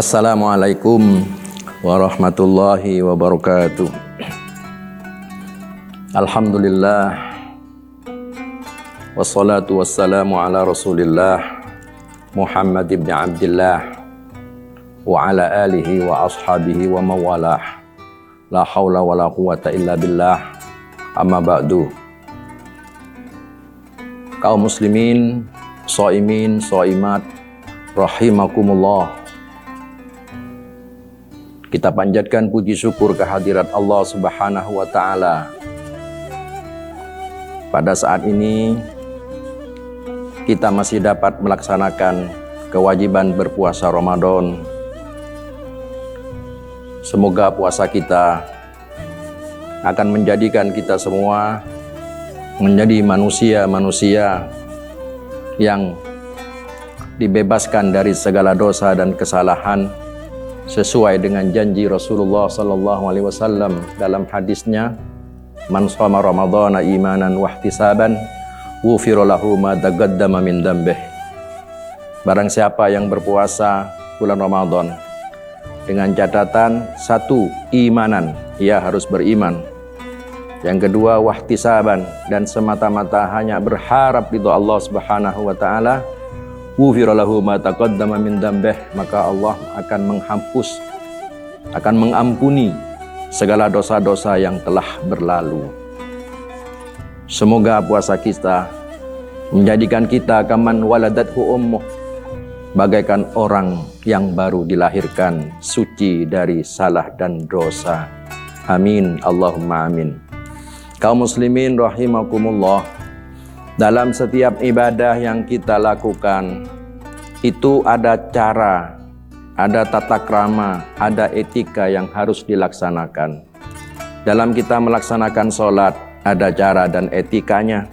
Assalamualaikum warahmatullahi wabarakatuh. Alhamdulillah, wassalatu wassalamu ala rasulillah Muhammad ibn Abdillah wa ala alihi wa ashabihi wa mawalah. La hawla wa la quwata illa billah. Amma ba'du. Kaum muslimin, shaimin, shaimat, rahimakumullah. Kita panjatkan puji syukur kehadirat Allah Subhanahu wa Ta'ala. Pada saat ini kita masih dapat melaksanakan kewajiban berpuasa Ramadan. Semoga puasa kita akan menjadikan kita semua menjadi manusia-manusia yang dibebaskan dari segala dosa dan kesalahan, sesuai dengan janji Rasulullah sallallahu alaihi wasallam dalam hadisnya, man shoma ramadhana imanan wa ihtisaban ghufira lahu ma taqaddama min dzambih. Barang siapa yang berpuasa bulan Ramadan dengan catatan, satu, imanan, ia harus beriman. Yang kedua, wahtisaban, dan semata-mata hanya berharap ridho Allah Subhanahu wa Ta'ala, ghufira lahu ma taqaddama min dzambih, maka Allah akan menghapus, akan mengampuni segala dosa-dosa yang telah berlalu. Semoga puasa kita menjadikan kita kaman waladathu ummuh, bagaikan orang yang baru dilahirkan, suci dari salah dan dosa. Amin, Allahumma amin. Kaum muslimin rahimakumullah, dalam setiap ibadah yang kita lakukan itu ada cara, ada tata krama, ada etika yang harus dilaksanakan. Dalam kita melaksanakan sholat ada cara dan etikanya.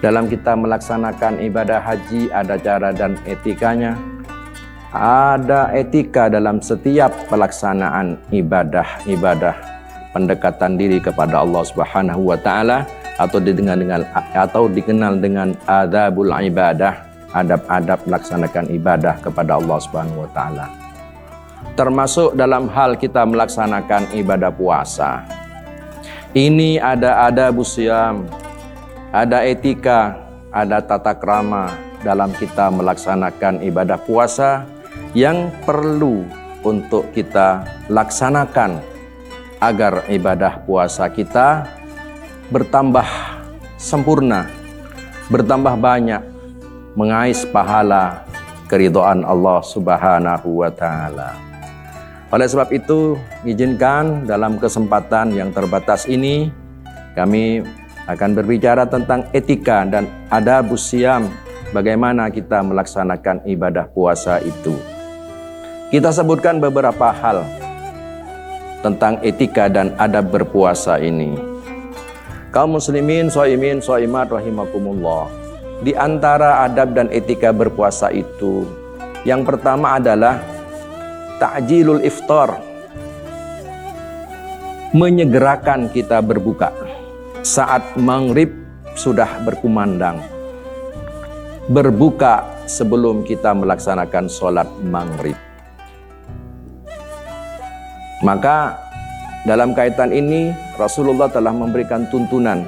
Dalam kita melaksanakan ibadah haji ada cara dan etikanya. Ada etika dalam setiap pelaksanaan ibadah pendekatan diri kepada Allah Subhanahu wa Ta'ala, atau dikenal dengan adabul ibadah, adab-adab melaksanakan ibadah kepada Allah Subhanahu wa Ta'ala. Termasuk dalam hal kita melaksanakan ibadah puasa. Ini ada adabus syiyam, ada etika, ada tata krama dalam kita melaksanakan ibadah puasa yang perlu untuk kita laksanakan agar ibadah puasa kita bertambah sempurna, bertambah banyak, mengais pahala keridhaan Allah Subhanahu wa Ta'ala. Oleh sebab itu, izinkan dalam kesempatan yang terbatas ini kami akan berbicara tentang etika dan adabus syiyam, bagaimana kita melaksanakan ibadah puasa itu. Kita sebutkan beberapa hal tentang etika dan adab berpuasa ini. Kaum muslimin, shaimin, shaimat rahimakumullah. Di antara adab dan etika berpuasa itu, yang pertama adalah ta'jilul iftar. Menyegerakan kita berbuka saat maghrib sudah berkumandang. Berbuka sebelum kita melaksanakan sholat maghrib. Maka dalam kaitan ini Rasulullah telah memberikan tuntunan.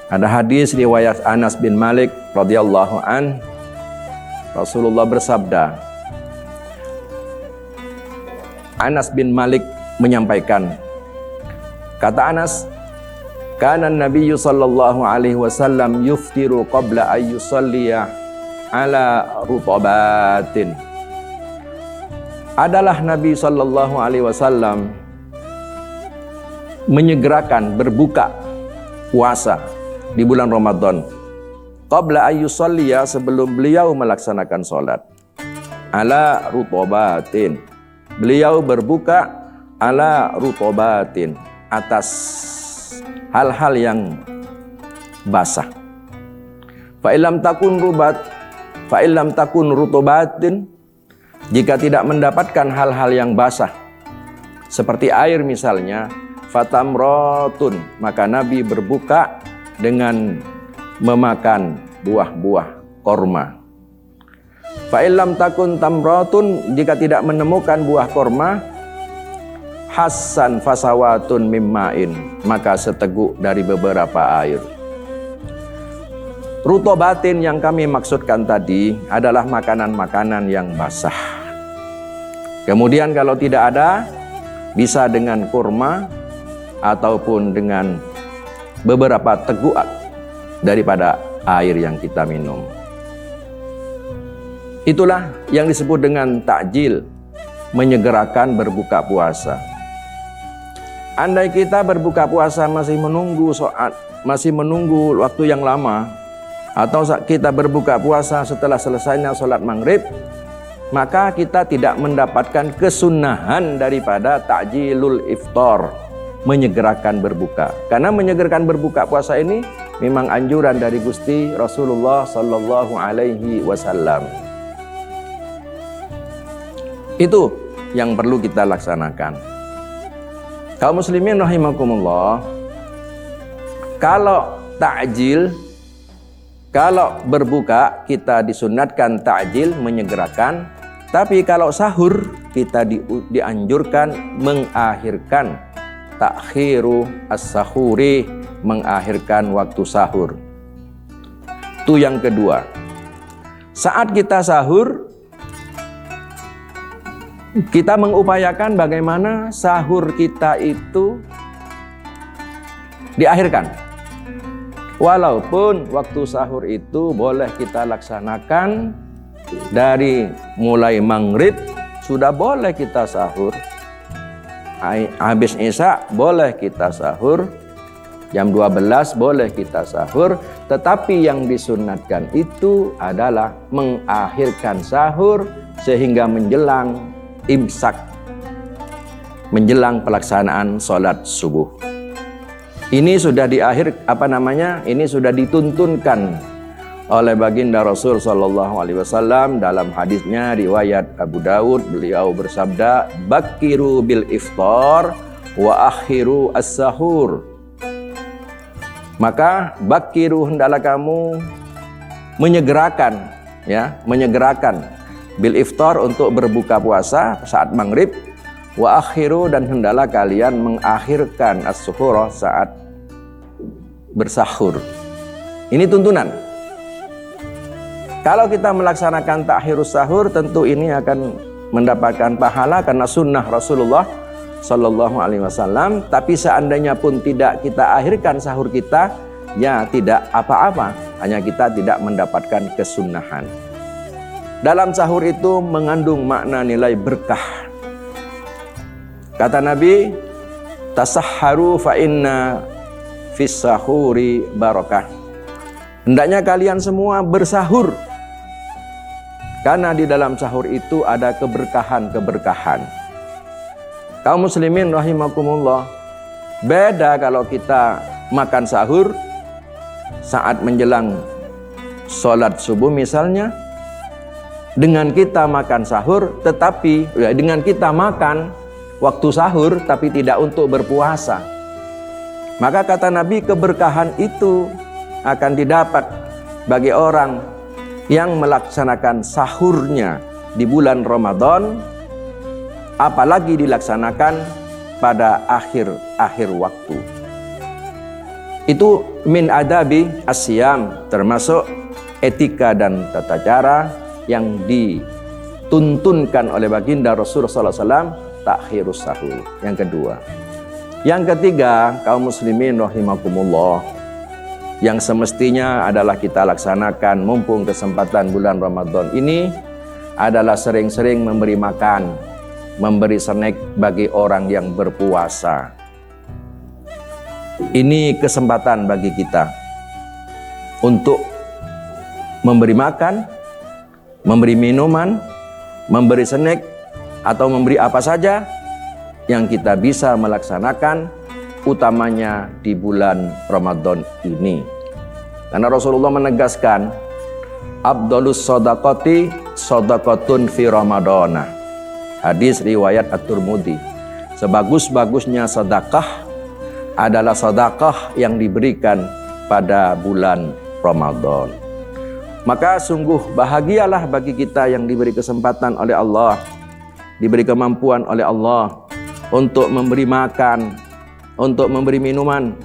Ada hadis riwayat Anas bin Malik radhiyallahu an, Rasulullah bersabda, Anas bin Malik menyampaikan, kata Anas, kana Nabi sallallahu alaihi wasallam yuftiru qabla ay yusalliya ala rutabatin. Adalah Nabi sallallahu alaihi wasallam menyegerakan berbuka puasa di bulan Ramadan qabla ayyusalliya, sebelum beliau melaksanakan sholat, ala rutobatin, beliau berbuka ala rutobatin, atas hal-hal yang basah. Fa illam takun rutobatin, jika tidak mendapatkan hal-hal yang basah seperti air misalnya, fatamrotun, maka Nabi berbuka dengan memakan buah-buah korma. Fa illam takun tamratun, jika tidak menemukan buah korma, hassan fasawatun mimma'in, maka seteguk dari beberapa air. Rutobatin yang kami maksudkan tadi adalah makanan-makanan yang basah. Kemudian kalau tidak ada, bisa dengan kurma ataupun dengan beberapa teguk daripada air yang kita minum. Itulah yang disebut dengan takjil, menyegerakan berbuka puasa. Andai kita berbuka puasa masih menunggu waktu yang lama, atau kita berbuka puasa setelah selesainya sholat maghrib, maka kita tidak mendapatkan kesunahan daripada takjilul iftar, menyegerakan berbuka. Karena menyegerakan berbuka puasa ini memang anjuran dari Gusti Rasulullah Sallallahu Alaihi Wasallam. Itu yang perlu kita laksanakan. Kaum muslimin rahimakumullah, kalau takjil, kalau berbuka kita disunatkan takjil, menyegerakan. Tapi kalau sahur kita dianjurkan mengakhirkan, takhiru as-sahuri, mengakhirkan waktu sahur. Itu yang kedua. Saat kita sahur, kita mengupayakan bagaimana sahur kita itu diakhirkan. Walaupun waktu sahur itu boleh kita laksanakan dari mulai maghrib, sudah boleh kita sahur. Habis isya boleh kita sahur. Jam 12 boleh kita sahur. Tetapi yang disunatkan itu adalah mengakhirkan sahur sehingga menjelang imsak, menjelang pelaksanaan sholat subuh. Ini sudah ini sudah dituntunkan oleh baginda Rasul Sallallahu Alaihi Wasallam dalam hadisnya riwayat Abu Dawud. Beliau bersabda, bakiru bil iftar wa akhiru as-sahur. Maka bakiru, hendaklah kamu menyegerakan, menyegerakan bil iftar, untuk berbuka puasa saat maghrib, wa akhiru, dan hendaklah kalian mengakhirkan as-suhur, saat bersahur. Ini tuntunan. Kalau kita melaksanakan takhirus sahur, tentu ini akan mendapatkan pahala karena sunnah Rasulullah Sallallahu Alaihi Wasallam. Tapi seandainya pun tidak kita akhirkan sahur kita, ya tidak apa-apa, hanya kita tidak mendapatkan kesunnahan. Dalam sahur itu mengandung makna nilai berkah. Kata Nabi, tasahharu fa inna fis sahuri barakah. Hendaknya kalian semua bersahur, karena di dalam sahur itu ada keberkahan-keberkahan. Kaum muslimin rahimakumullah, beda kalau kita makan sahur saat menjelang sholat subuh misalnya, dengan kita makan sahur, tetapi dengan kita makan waktu sahur tapi tidak untuk berpuasa. Maka kata Nabi, keberkahan itu akan didapat bagi orang yang melaksanakan sahurnya di bulan Ramadan, apalagi dilaksanakan pada akhir waktu. Itu min adabi asyam, termasuk etika dan tata cara yang dituntunkan oleh baginda Rasulullah SAW, takhirus sahur. Yang kedua. Yang ketiga, kaum muslimin rahimakumullah, yang semestinya adalah kita laksanakan mumpung kesempatan bulan Ramadan ini adalah sering-sering memberi makan, memberi snack bagi orang yang berpuasa. Ini kesempatan bagi kita untuk memberi makan, memberi minuman, memberi snack, atau memberi apa saja yang kita bisa melaksanakan, utamanya di bulan Ramadan ini. Karena Rasulullah menegaskan, Abdolus sodakoti sodakotun fi Ramadana. Hadis riwayat At-Tirmidzi. Sebagus-bagusnya sedekah adalah sedekah yang diberikan pada bulan Ramadan. Maka sungguh bahagialah bagi kita yang diberi kesempatan oleh Allah, diberi kemampuan oleh Allah untuk memberi makan, untuk memberi minuman,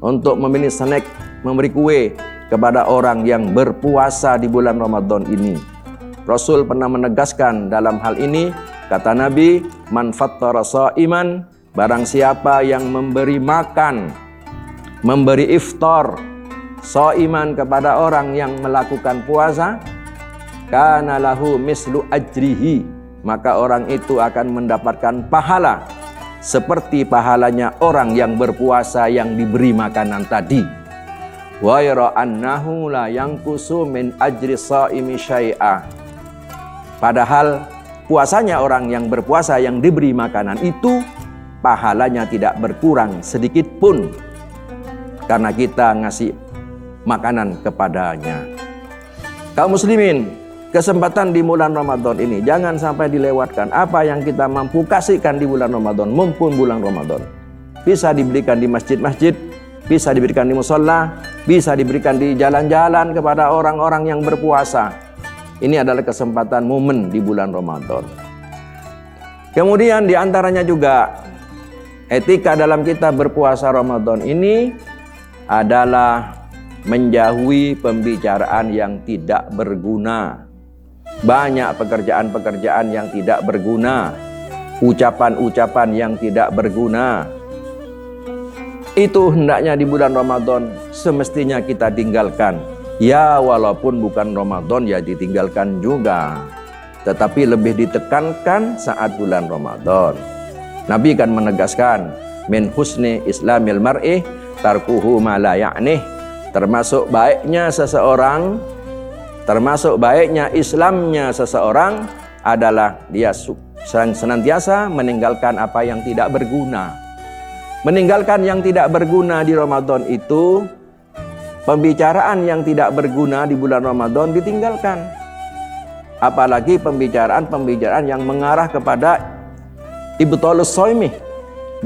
untuk memberi snack, memberi kue kepada orang yang berpuasa di bulan Ramadan ini. Rasul pernah menegaskan dalam hal ini, kata Nabi, man fattara sha'iman, barang siapa yang memberi makan, memberi iftar sha'iman kepada orang yang melakukan puasa, kana lahu mislu ajrihi, maka orang itu akan mendapatkan pahala seperti pahalanya orang yang berpuasa yang diberi makanan tadi. Wa yara annahu la yanqusu min ajri shaimi syai'a. Padahal puasanya orang yang berpuasa yang diberi makanan itu pahalanya tidak berkurang sedikit pun karena kita ngasih makanan kepadanya. Kaum muslimin, kesempatan di bulan Ramadan ini jangan sampai dilewatkan. Apa yang kita mampu kasihkan di bulan Ramadan, mumpung bulan Ramadan, bisa diberikan di masjid-masjid, bisa diberikan di musholla, bisa diberikan di jalan-jalan kepada orang-orang yang berpuasa. Ini adalah kesempatan momen di bulan Ramadan. Kemudian di antaranya juga etika dalam kita berpuasa Ramadan ini adalah menjauhi pembicaraan yang tidak berguna. Banyak pekerjaan-pekerjaan yang tidak berguna, ucapan-ucapan yang tidak berguna. Itu hendaknya di bulan Ramadan semestinya kita tinggalkan. Ya walaupun bukan Ramadan ya ditinggalkan juga, tetapi lebih ditekankan saat bulan Ramadan. Nabi kan menegaskan, min husni islamil mar'i tarkuhu ma la ya'nih. Termasuk baiknya seseorang, termasuk baiknya Islamnya seseorang adalah dia senantiasa meninggalkan apa yang tidak berguna. Meninggalkan yang tidak berguna di Ramadan itu, pembicaraan yang tidak berguna di bulan Ramadan ditinggalkan. Apalagi pembicaraan yang mengarah kepada ibtalus shaimi,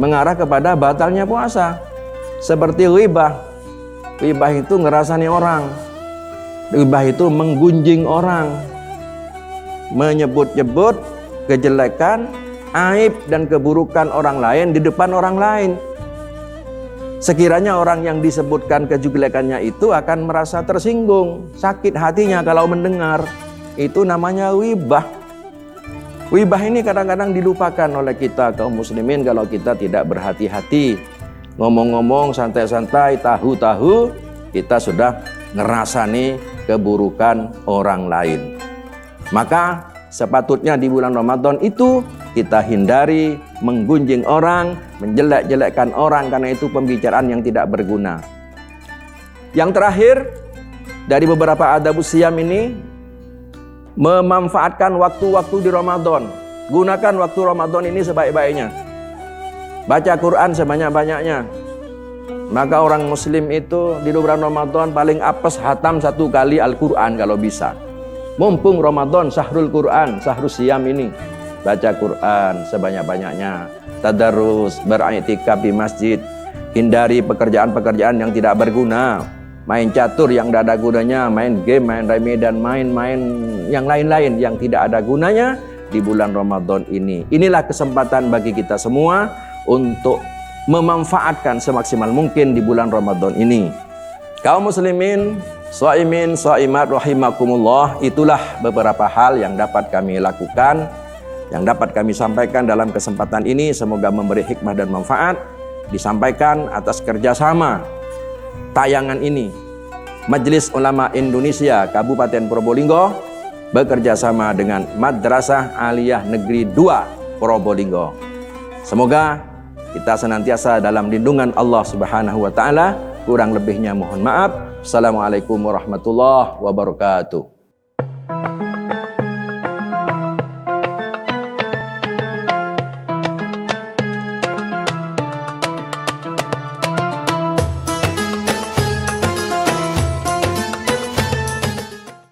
mengarah kepada batalnya puasa. Seperti ghibah. Ghibah itu ngerasani orang. Ghibah itu menggunjing orang, menyebut-nyebut kejelekan, aib dan keburukan orang lain di depan orang lain. Sekiranya orang yang disebutkan kejelekannya itu akan merasa tersinggung, sakit hatinya kalau mendengar. Itu namanya ghibah. Ghibah ini kadang-kadang dilupakan oleh kita kaum muslimin kalau kita tidak berhati-hati. Ngomong-ngomong santai-santai, tahu-tahu kita sudah ngerasani keburukan orang lain. Maka sepatutnya di bulan Ramadan itu kita hindari menggunjing orang, menjelek-jelekkan orang, karena itu pembicaraan yang tidak berguna. Yang terakhir dari beberapa adabus siyam ini, memanfaatkan waktu-waktu di Ramadan. Gunakan waktu Ramadan ini sebaik-baiknya. Baca Quran sebanyak-banyaknya. Maka orang muslim itu di bulan Ramadan paling apes hatam 1 kali Al-Quran kalau bisa. Mumpung Ramadan, syahrul Quran, syahrul siyam ini, baca Quran sebanyak-banyaknya. Tadarus, beriktikaf di masjid. Hindari pekerjaan-pekerjaan yang tidak berguna. Main catur yang tidak ada gunanya, main game, main remi, dan main-main yang lain-lain yang tidak ada gunanya di bulan Ramadan ini. Inilah kesempatan bagi kita semua untuk memanfaatkan semaksimal mungkin di bulan Ramadan ini. Kaum muslimin, shaimin, shaimat rahimakumullah, itulah beberapa hal yang dapat kami lakukan, yang dapat kami sampaikan dalam kesempatan ini. Semoga memberi hikmah dan manfaat. Disampaikan atas kerjasama tayangan ini Majelis Ulama Indonesia Kabupaten Probolinggo bekerja sama dengan Madrasah Aliyah Negeri 2 Probolinggo. Semoga kita senantiasa dalam lindungan Allah Subhanahu wa taala. Kurang lebihnya mohon maaf. Assalamualaikum warahmatullahi wabarakatuh.